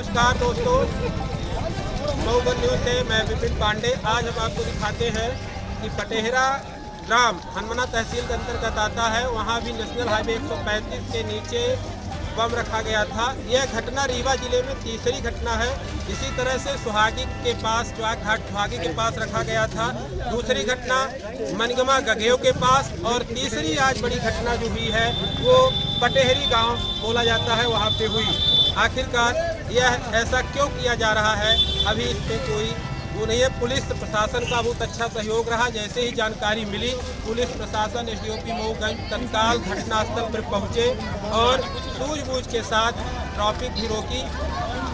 नमस्कार दोस्तों, मऊगंज न्यूज़ से मैं विपिन पांडे। आज हम आपको दिखाते हैं कि पटेहरा ग्राम हनुमाना तहसील के अंतर्गत आता है, वहाँ भी नेशनल हाईवे 135 के नीचे बम रखा गया था। यह घटना रीवा जिले में तीसरी घटना है। इसी तरह से सुहागी के पास, चौक घाट सुहागी के पास रखा गया था। दूसरी घटना मनगमा गगेव के पास, और तीसरी आज बड़ी घटना जो हुई है वो पटेहरी गांव बोला जाता है, वहां पे हुई। आखिरकार यह ऐसा क्यों किया जा रहा है, अभी इस पर कोई वो नहीं है। पुलिस प्रशासन का बहुत अच्छा सहयोग रहा। जैसे ही जानकारी मिली, पुलिस प्रशासन एसडीओपी मऊगंज तत्काल घटनास्थल पर पहुंचे और सूझबूझ के साथ ट्रैफिक भी रोकी।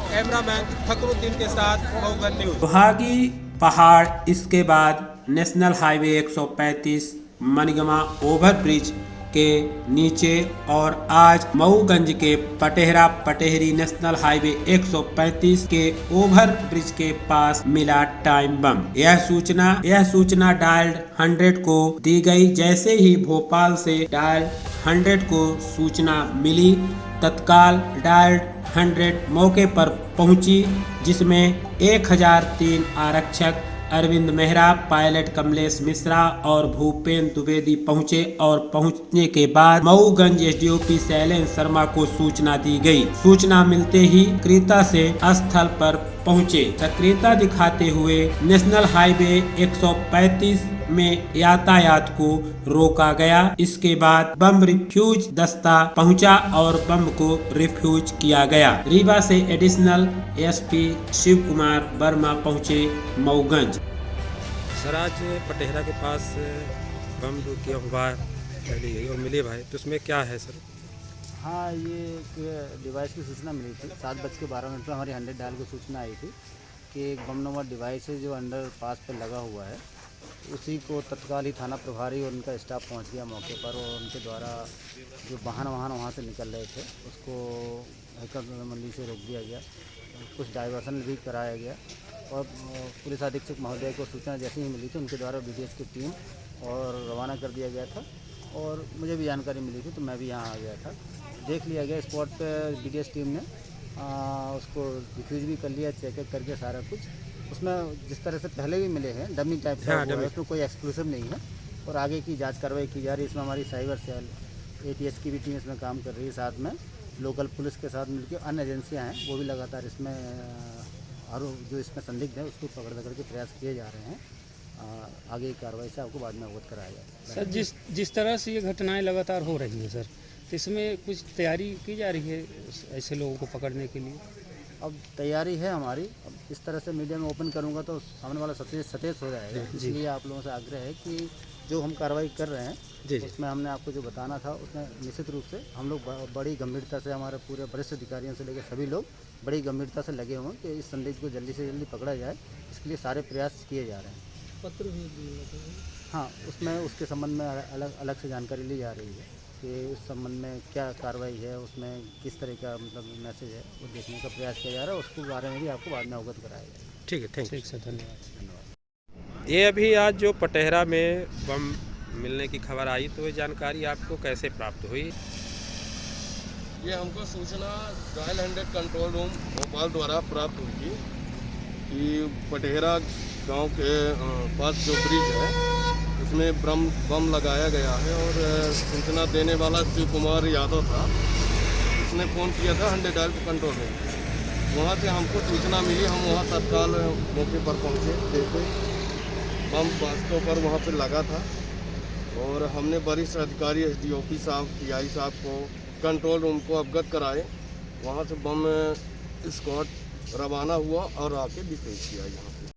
कैमरामैन फकरुद्दीन के साथ मऊगंज न्यूज़। सुहागी पहाड़, इसके बाद नेशनल हाईवे 135 मनगमा ओवर ब्रिज के नीचे, और आज मऊगंज के पटेहरा पटेहरी नेशनल हाईवे 135 के ओवर ब्रिज के पास मिला टाइम बम। यह सूचना डायल 100 को दी गई। जैसे ही भोपाल से डायल 100 को सूचना मिली, तत्काल डायल 100 मौके पर पहुंची, जिसमें 1003 आरक्षक अरविंद मेहरा, पायलट कमलेश मिश्रा और भूपेंद्र द्विवेदी पहुंचे, और पहुंचने के बाद मऊगंज एसडीओपी शैलेंद्र शर्मा को सूचना दी गई। सूचना मिलते ही सक्रियता से स्थल पर पहुंचे। सक्रियता दिखाते हुए नेशनल हाईवे 135 में यातायात को रोका गया। इसके बाद बम रिफ्यूज दस्ता पहुंचा और बम को रिफ्यूज किया गया। रीवा से एडिशनल एसपी शिव कुमार वर्मा पहुंचे मऊगंज। सर, आज पटेहरा के पास बम किया हुआ चली गई और मिले भाई, तो उसमें क्या है सर? हाँ, ये एक डिवाइस की सूचना मिली थी। 7:12 पर हमारी 100 डायल को सूचना आई थी कि एक बम नंबर डिवाइस है जो अंडर पास पर लगा हुआ है। उसी को तत्काल ही थाना प्रभारी और उनका स्टाफ पहुंच गया मौके पर, और उनके द्वारा जो वाहन वहाँ से निकल रहे थे उसको हैकर मंडी से रोक दिया गया। कुछ डाइवर्सन भी कराया गया, और पुलिस अधीक्षक महोदय को सूचना जैसे ही मिली थी उनके द्वारा बीडीएस की टीम और रवाना कर दिया गया था। और मुझे भी जानकारी मिली थी तो मैं भी यहाँ आ गया था। देख लिया गया स्पॉट पे, बीडीएस टीम ने उसको डिफ्यूज भी कर लिया, चेक करके सारा कुछ। उसमें जिस तरह से पहले भी मिले हैं डमी टाइप का, उसमें कोई एक्सक्लूसिव नहीं है, और आगे की जांच कार्रवाई की जा रही है। इसमें हमारी साइबर सेल, एटीएस की भी टीम इसमें काम कर रही है, साथ में लोकल पुलिस के साथ मिलकर अन्य एजेंसियां हैं वो भी लगातार इसमें और जो इसमें संदिग्ध है उसको पकड़ के प्रयास किए जा रहे हैं। आगे की कार्रवाई से आपको बाद में अवगत कराया जाए। सर, जिस तरह से ये घटनाएं लगातार हो रही हैं सर, तो इसमें कुछ तैयारी की जा रही है ऐसे लोगों को पकड़ने के लिए? अब तैयारी है हमारी। अब इस तरह से मीडिया में ओपन करूंगा तो सामने वाला सचेत हो जाएगा। इसलिए आप लोगों से आग्रह है कि जो हम कार्रवाई कर रहे हैं उसमें हमने आपको जो बताना था उसमें निश्चित रूप से हम लोग बड़ी गंभीरता से, हमारे पूरे वरिष्ठ अधिकारियों से लेकर सभी लोग बड़ी गंभीरता से लगे हुए हैं कि इस संदिग्ध को जल्दी से जल्दी पकड़ा जाए। इसके लिए सारे प्रयास किए जा रहे हैं। पत्र भी दिए? हाँ, उसमें उसके संबंध में अलग से जानकारी ली जा रही है कि उस संबंध में क्या कार्रवाई है, उसमें किस तरह का मतलब मैसेज है, वो देखने का प्रयास किया जा रहा है। उसके बारे में भी आपको बाद में अवगत कराया जाएगा। ठीक है, थैंक यू सर, धन्यवाद। ये अभी आज जो पटेहरा में बम मिलने की खबर आई, तो ये जानकारी आपको कैसे प्राप्त हुई? ये हमको सूचना डायल 100 कंट्रोल रूम भोपाल द्वारा प्राप्त हुई थी कि पटेहरा गांव के पास जो ब्रिज है उसमें बम लगाया गया है, और सूचना देने वाला शिव कुमार यादव था। उसने फ़ोन किया था 100 डायल कंट्रोल रूम। वहाँ से हमको सूचना मिली, हम वहाँ तत्काल मौके पर पहुँचे, देखे बम वास्तव पर वहाँ पर लगा था, और हमने वरिष्ठ अधिकारी एसडीओपी साहब, टीआई साहब को कंट्रोल रूम को अवगत कराए। वहाँ से बम स्क्वाड रवाना हुआ और आके डिफ्यूज किया यहाँ।